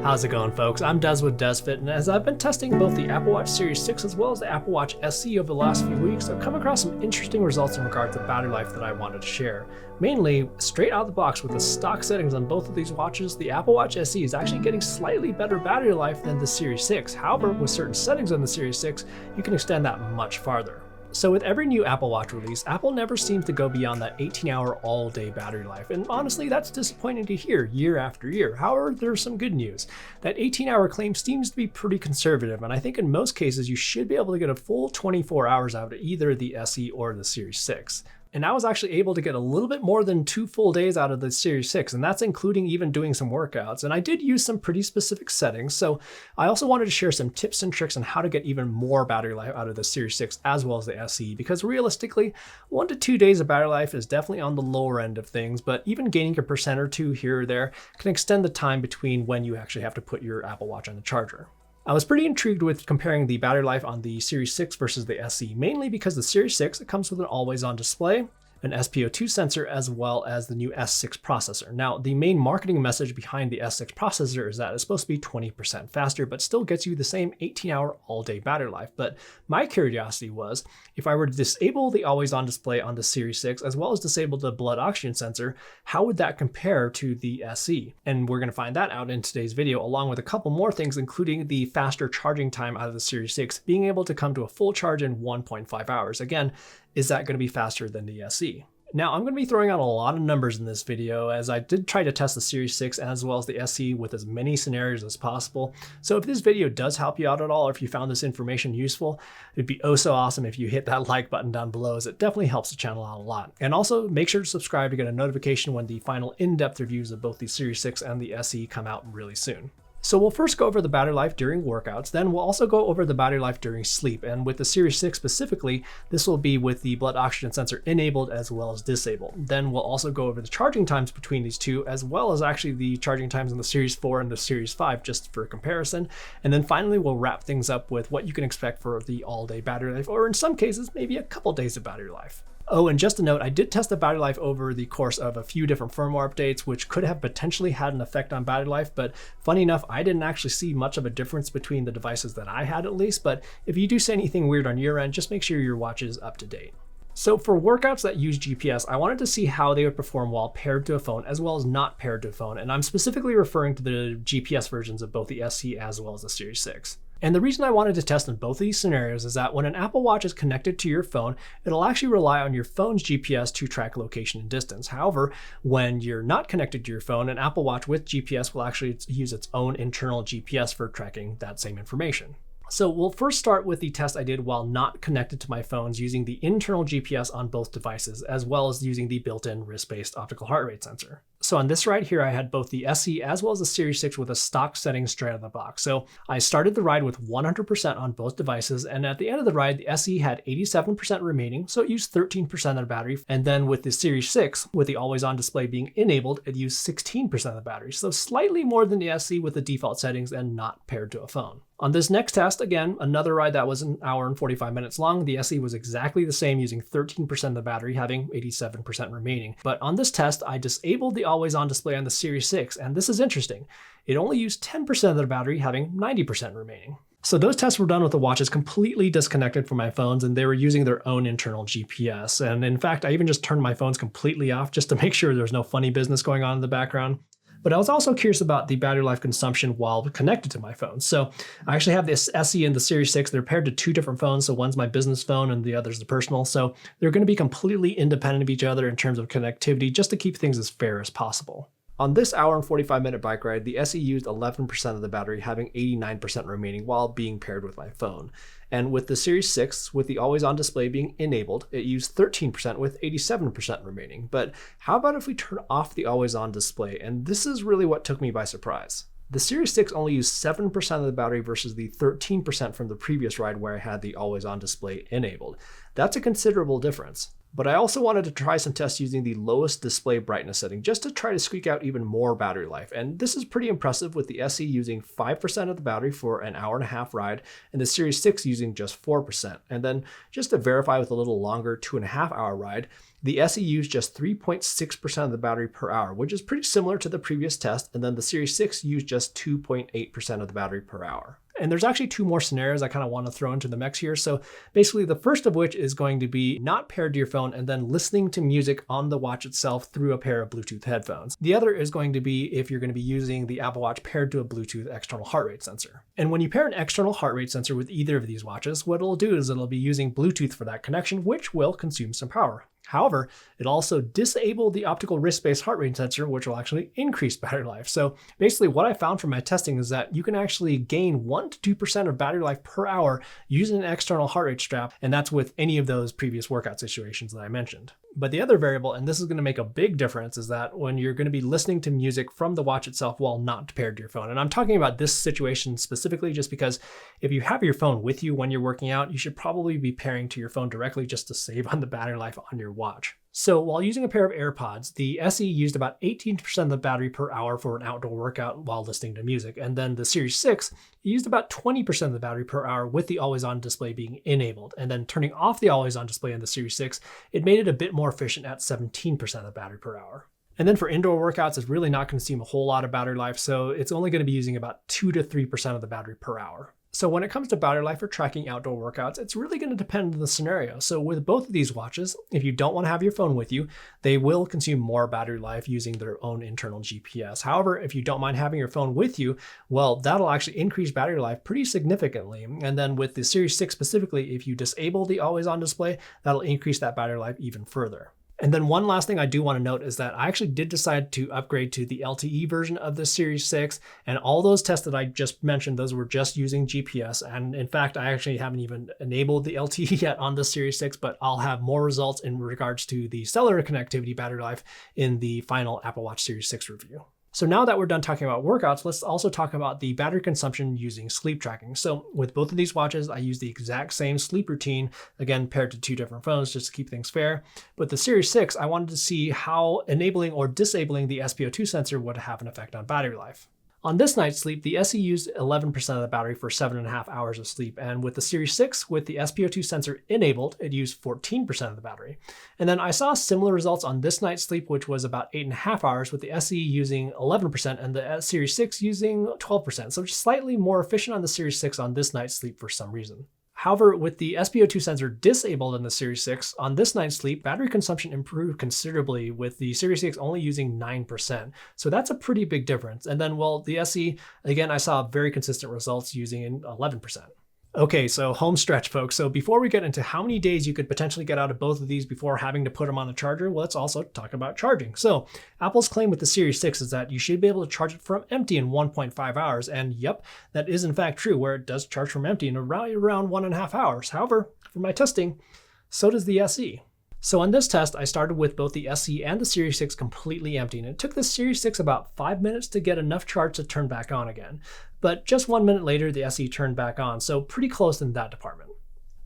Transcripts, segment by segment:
How's it going, folks? I'm Des with DesFit, and as I've been testing both the Apple Watch Series 6 as well as the Apple Watch SE over the last few weeks, I've come across some interesting results in regards to battery life that I wanted to share. Mainly, straight out of the box with the stock settings on both of these watches, the Apple Watch SE is actually getting slightly better battery life than the Series 6. However, with certain settings on the Series 6, you can extend that much farther. So with every new Apple Watch release, Apple never seems to go beyond that 18-hour all-day battery life, and honestly, that's disappointing to hear year after year. However, there's some good news. That 18-hour claim seems to be pretty conservative, and I think in most cases you should be able to get a full 24 hours out of either the SE or the Series 6. And I was actually able to get a little bit more than 2 full days out of the Series 6, and that's including even doing some workouts. And I did use some pretty specific settings, so I also wanted to share some tips and tricks on how to get even more battery life out of the Series 6 as well as the SE, because realistically, 1 to 2 days of battery life is definitely on the lower end of things, but even gaining a percent or two here or there can extend the time between when you actually have to put your Apple Watch on the charger. I was pretty intrigued with comparing the battery life on the Series 6 versus the SE, mainly because the Series 6 it comes with an always-on display, an SpO2 sensor, as well as the new S6 processor. Now, the main marketing message behind the S6 processor is that it's supposed to be 20% faster, but still gets you the same 18-hour all-day battery life. But my curiosity was, if I were to disable the always-on display on the Series 6, as well as disable the blood oxygen sensor, how would that compare to the SE? And we're gonna find that out in today's video, along with a couple more things, including the faster charging time out of the Series 6, being able to come to a full charge in 1.5 hours. Again, is that going to be faster than the SE? Now, I'm going to be throwing out a lot of numbers in this video, as I did try to test the Series 6 as well as the SE with as many scenarios as possible. So if this video does help you out at all, or if you found this information useful, it'd be oh so awesome if you hit that like button down below, as it definitely helps the channel out a lot. And also make sure to subscribe to get a notification when the final in-depth reviews of both the Series 6 and the SE come out really soon. So we'll first go over the battery life during workouts, then we'll also go over the battery life during sleep. And with the Series 6 specifically, this will be with the blood oxygen sensor enabled as well as disabled. Then we'll also go over the charging times between these two, as well as actually the charging times in the Series 4 and the Series 5, just for comparison. And then finally, we'll wrap things up with what you can expect for the all-day battery life, or in some cases, maybe a couple days of battery life. Oh, and just a note, I did test the battery life over the course of a few different firmware updates, which could have potentially had an effect on battery life, but funny enough, I didn't actually see much of a difference between the devices that I had, at least. But if you do see anything weird on your end, just make sure your watch is up to date. So for workouts that use GPS, I wanted to see how they would perform while paired to a phone as well as not paired to a phone, and I'm specifically referring to the GPS versions of both the SE as well as the Series 6. And the reason I wanted to test in both of these scenarios is that when an Apple Watch is connected to your phone, it'll actually rely on your phone's GPS to track location and distance. However, when you're not connected to your phone, an Apple Watch with GPS will actually use its own internal GPS for tracking that same information. So we'll first start with the test I did while not connected to my phones using the internal GPS on both devices, as well as using the built-in wrist-based optical heart rate sensor. So on this ride here, I had both the SE as well as the Series 6 with a stock setting straight out of the box. So I started the ride with 100% on both devices, and at the end of the ride, the SE had 87% remaining, so it used 13% of the battery. And then with the Series 6, with the always-on display being enabled, it used 16% of the battery, so slightly more than the SE with the default settings and not paired to a phone. On this next test, again, another ride that was an hour and 45 minutes long, the SE was exactly the same, using 13% of the battery, having 87% remaining. But on this test, I disabled the always-on display on the Series 6, and this is interesting. It only used 10% of the battery, having 90% remaining. So those tests were done with the watches completely disconnected from my phones, and they were using their own internal GPS. And in fact, I even just turned my phones completely off just to make sure there's no funny business going on in the background. But I was also curious about the battery life consumption while connected to my phone. So I actually have this SE and the Series 6. They're paired to 2 different phones. So one's my business phone and the other's the personal. So they're going to be completely independent of each other in terms of connectivity, just to keep things as fair as possible. On this hour and 45-minute bike ride, the SE used 11% of the battery, having 89% remaining while being paired with my phone. And with the Series 6, with the always-on display being enabled, it used 13% with 87% remaining. But how about if we turn off the always-on display? And this is really what took me by surprise. The Series 6 only used 7% of the battery versus the 13% from the previous ride where I had the always-on display enabled. That's a considerable difference. But I also wanted to try some tests using the lowest display brightness setting just to try to squeak out even more battery life. And this is pretty impressive, with the SE using 5% of the battery for an hour-and-a-half ride and the Series 6 using just 4%. And then just to verify with a little longer 2.5-hour ride, The SE used just 3.6% of the battery per hour, which is pretty similar to the previous test, and then the Series 6 used just 2.8% of the battery per hour. And there's actually two more scenarios I kind of want to throw into the mix here. So basically the first of which is going to be not paired to your phone and then listening to music on the watch itself through a pair of Bluetooth headphones. The other is going to be if you're going to be using the Apple Watch paired to a Bluetooth external heart rate sensor. And when you pair an external heart rate sensor with either of these watches, what it'll do is it'll be using Bluetooth for that connection, which will consume some power. However, it also disabled the optical wrist-based heart rate sensor, which will actually increase battery life. So basically what I found from my testing is that you can actually gain 1 to 2% of battery life per hour using an external heart rate strap, and that's with any of those previous workout situations that I mentioned. But the other variable, and this is going to make a big difference, is that when you're going to be listening to music from the watch itself while not paired to your phone. And I'm talking about this situation specifically just because if you have your phone with you when you're working out, you should probably be pairing to your phone directly just to save on the battery life on your watch. So while using a pair of AirPods, the SE used about 18% of the battery per hour for an outdoor workout while listening to music. And then the Series 6 used about 20% of the battery per hour with the always-on display being enabled. And then turning off the always-on display in the Series 6, it made it a bit more efficient at 17% of the battery per hour. And then for indoor workouts, it's really not going to consume a whole lot of battery life, so it's only going to be using about 2 to 3% of the battery per hour. So when it comes to battery life for tracking outdoor workouts, it's really going to depend on the scenario. So with both of these watches, if you don't want to have your phone with you, they will consume more battery life using their own internal GPS. However, if you don't mind having your phone with you, well, that'll actually increase battery life pretty significantly. And then with the Series 6 specifically, if you disable the always-on display, that'll increase that battery life even further. And then one last thing I do want to note is that I actually did decide to upgrade to the LTE version of the Series 6, and all those tests that I just mentioned, those were just using GPS. And in fact, I actually haven't even enabled the LTE yet on the Series 6, but I'll have more results in regards to the cellular connectivity battery life in the final Apple Watch Series 6 review. So now that we're done talking about workouts, let's also talk about the battery consumption using sleep tracking. So with both of these watches, I use the exact same sleep routine, again, paired to two different phones just to keep things fair. But the Series 6, I wanted to see how enabling or disabling the SpO2 sensor would have an effect on battery life. On this night's sleep, the SE used 11% of the battery for 7.5 hours of sleep. And with the Series 6, with the SpO2 sensor enabled, it used 14% of the battery. And then I saw similar results on this night's sleep, which was about 8.5 hours, with the SE using 11% and the Series 6 using 12%. So just slightly more efficient on the Series 6 on this night's sleep for some reason. However, with the SpO2 sensor disabled in the Series 6, on this night's sleep, battery consumption improved considerably with the Series 6 only using 9%. So that's a pretty big difference. And then, well, the SE, again, I saw very consistent results using 11%. Okay, so home stretch, folks. So before we get into how many days you could potentially get out of both of these before having to put them on the charger, well, let's also talk about charging. So Apple's claim with the Series 6 is that you should be able to charge it from empty in 1.5 hours. And yep, that is in fact true, where it does charge from empty in around 1.5 hours. However, for my testing, so does the SE. So on this test, I started with both the SE and the Series 6 completely empty, and it took the Series 6 about 5 minutes to get enough charge to turn back on again. But just 1 minute later, the SE turned back on, so pretty close in that department.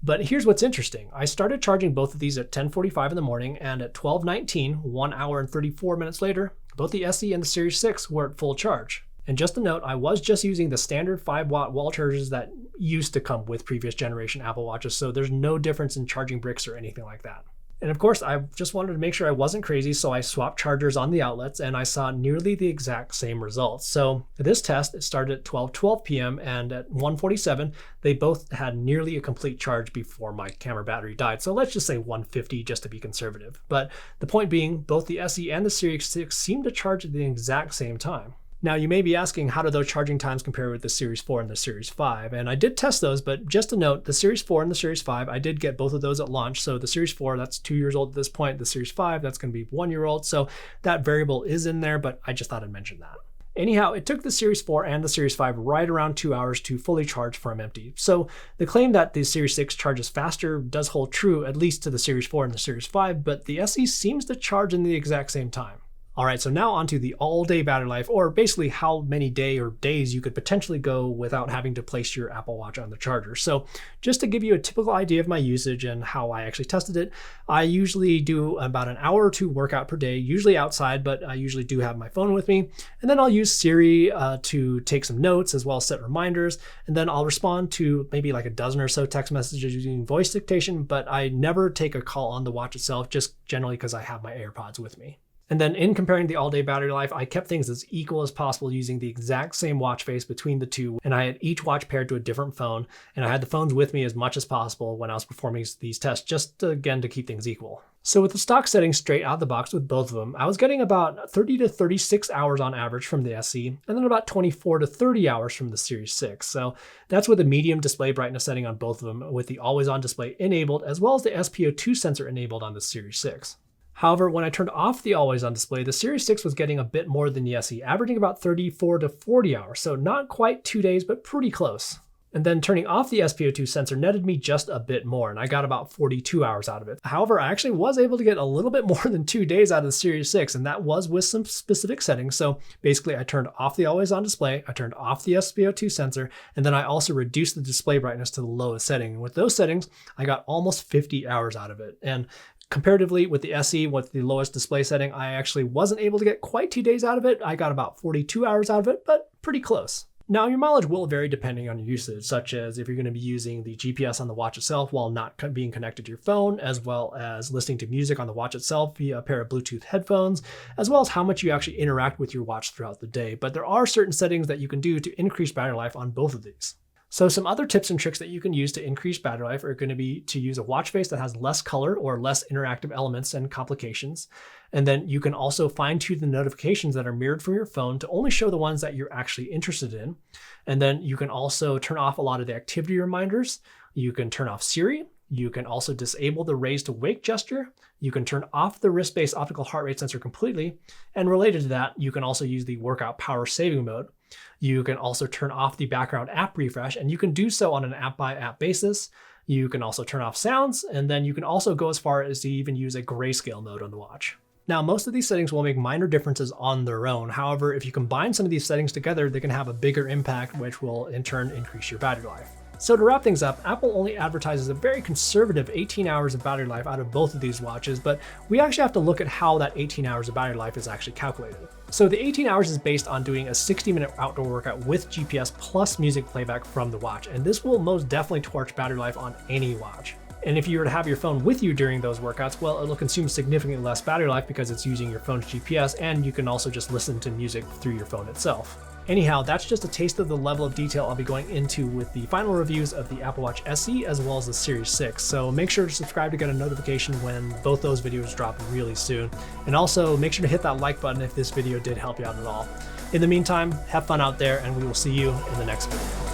But here's what's interesting. I started charging both of these at 10:45 in the morning, and at 12:19, 1 hour and 34 minutes later, both the SE and the Series 6 were at full charge. And just a note, I was just using the standard 5-watt wall chargers that used to come with previous generation Apple Watches, so there's no difference in charging bricks or anything like that. And of course, I just wanted to make sure I wasn't crazy, so I swapped chargers on the outlets and I saw nearly the exact same results. So this test, it started at 12:12 p.m. and at 1:47, they both had nearly a complete charge before my camera battery died. So let's just say 150 just to be conservative. But the point being, both the SE and the Series 6 seem to charge at the exact same time. Now you may be asking, how do those charging times compare with the Series 4 and the Series 5? And I did test those, but just a note, the Series 4 and the Series 5, I did get both of those at launch. So the Series 4, that's 2 years old at this point. The Series 5, that's going to be 1 year old. So that variable is in there, but I just thought I'd mention that. Anyhow, it took the Series 4 and the Series 5 right around 2 hours to fully charge from empty. So the claim that the Series 6 charges faster does hold true, at least to the Series 4 and the Series 5, but the SE seems to charge in the exact same time. All right, so now onto the all-day battery life, or basically how many days you could potentially go without having to place your Apple Watch on the charger. So just to give you a typical idea of my usage and how I actually tested it, I usually do about an hour or two workout per day, usually outside, but I usually do have my phone with me. And then I'll use Siri to take some notes as well as set reminders. And then I'll respond to maybe like a dozen or so text messages using voice dictation, but I never take a call on the watch itself, just generally because I have my AirPods with me. And then in comparing the all-day battery life, I kept things as equal as possible using the exact same watch face between the two, and I had each watch paired to a different phone, and I had the phones with me as much as possible when I was performing these tests, just again to keep things equal. So with the stock settings straight out of the box with both of them, I was getting about 30 to 36 hours on average from the SE, and then about 24 to 30 hours from the Series 6. So that's with a medium display brightness setting on both of them, with the always-on display enabled, as well as the SpO2 sensor enabled on the Series 6. However, when I turned off the always-on display, the Series 6 was getting a bit more than the SE, averaging about 34 to 40 hours, so not quite 2 days, but pretty close. And then turning off the SpO2 sensor netted me just a bit more, and I got about 42 hours out of it. However, I actually was able to get a little bit more than 2 days out of the Series 6, and that was with some specific settings. So basically, I turned off the always-on display, I turned off the SpO2 sensor, and then I also reduced the display brightness to the lowest setting. And with those settings, I got almost 50 hours out of it. And comparatively with the SE, with the lowest display setting, I actually wasn't able to get quite 2 days out of it. I got about 42 hours out of it, but pretty close. Now, your mileage will vary depending on your usage, such as if you're going to be using the GPS on the watch itself while not being connected to your phone, as well as listening to music on the watch itself via a pair of Bluetooth headphones, as well as how much you actually interact with your watch throughout the day. But there are certain settings that you can do to increase battery life on both of these. So some other tips and tricks that you can use to increase battery life are going to be to use a watch face that has less color or less interactive elements and complications. And then you can also fine tune the notifications that are mirrored from your phone to only show the ones that you're actually interested in. And then you can also turn off a lot of the activity reminders. You can turn off Siri. You can also disable the raise to wake gesture. You can turn off the wrist-based optical heart rate sensor completely. And related to that, you can also use the workout power saving mode. You can also turn off the background app refresh, and you can do so on an app-by-app basis. You can also turn off sounds, and then you can also go as far as to even use a grayscale mode on the watch. Now, most of these settings will make minor differences on their own. However, if you combine some of these settings together, they can have a bigger impact, which will in turn increase your battery life. So to wrap things up, Apple only advertises a very conservative 18 hours of battery life out of both of these watches, but we actually have to look at how that 18 hours of battery life is actually calculated. So the 18 hours is based on doing a 60-minute outdoor workout with GPS plus music playback from the watch, and this will most definitely torch battery life on any watch. And if you were to have your phone with you during those workouts, well, it'll consume significantly less battery life because it's using your phone's GPS, and you can also just listen to music through your phone itself. Anyhow, that's just a taste of the level of detail I'll be going into with the final reviews of the Apple Watch SE as well as the Series 6. So make sure to subscribe to get a notification when both those videos drop really soon. And also make sure to hit that like button if this video did help you out at all. In the meantime, have fun out there, and we will see you in the next video.